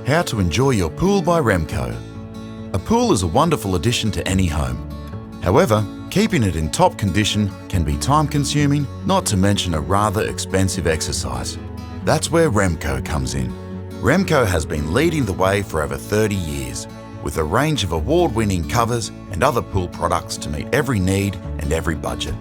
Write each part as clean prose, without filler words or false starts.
How to enjoy your pool by Remco. A pool is a wonderful addition to any home. However, keeping it in top condition can be time-consuming, not to mention a rather expensive exercise. That's where Remco comes in. Remco has been leading the way for over 30 years, with a range of award-winning covers and other pool products to meet every need and every budget.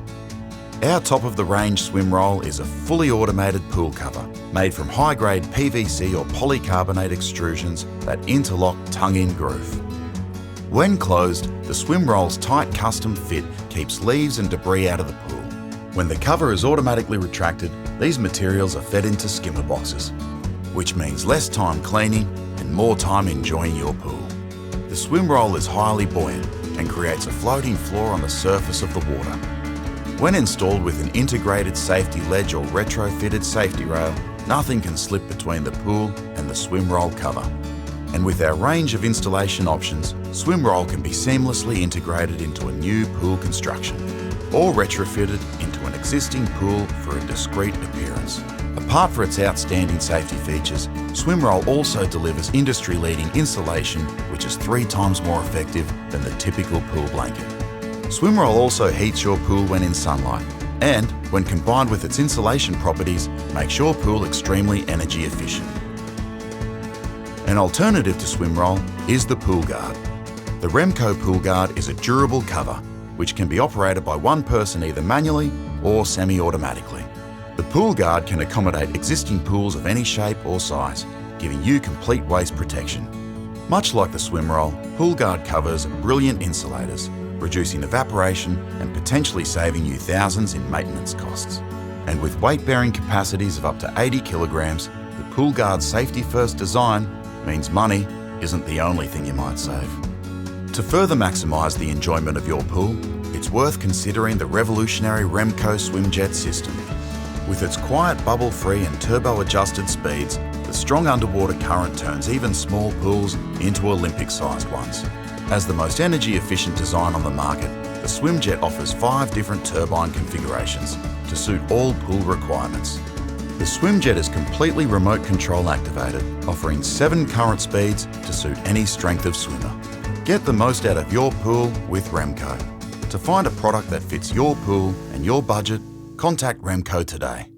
Our top-of-the-range Swimroll is a fully automated pool cover made from high-grade PVC or polycarbonate extrusions that interlock tongue-in groove. When closed, the Swimroll's tight custom fit keeps leaves and debris out of the pool. When the cover is automatically retracted, these materials are fed into skimmer boxes, which means less time cleaning and more time enjoying your pool. The Swimroll is highly buoyant and creates a floating floor on the surface of the water. When installed with an integrated safety ledge or retrofitted safety rail, nothing can slip between the pool and the Swimroll cover. And with our range of installation options, Swimroll can be seamlessly integrated into a new pool construction or retrofitted into an existing pool for a discreet appearance. Apart from its outstanding safety features, Swimroll also delivers industry-leading insulation, which is 3 times more effective than the typical pool blanket. Swimroll also heats your pool when in sunlight, and when combined with its insulation properties, makes your pool extremely energy efficient. An alternative to Swimroll is the Pool Guard. The Remco Pool Guard is a durable cover, which can be operated by one person either manually or semi-automatically. The Pool Guard can accommodate existing pools of any shape or size, giving you complete waste protection. Much like the Swimroll, Pool Guard covers are brilliant insulators, reducing evaporation and potentially saving you thousands in maintenance costs. And with weight-bearing capacities of up to 80 kilograms, the Pool Guard's safety-first design means money isn't the only thing you might save. To further maximise the enjoyment of your pool, it's worth considering the revolutionary Remco SwimJet system. With its quiet, bubble-free and turbo-adjusted speeds, the strong underwater current turns even small pools into Olympic-sized ones. As the most energy-efficient design on the market, the SwimJet offers 5 different turbine configurations to suit all pool requirements. The SwimJet is completely remote control activated, offering 7 current speeds to suit any strength of swimmer. Get the most out of your pool with Remco. To find a product that fits your pool and your budget, contact Remco today.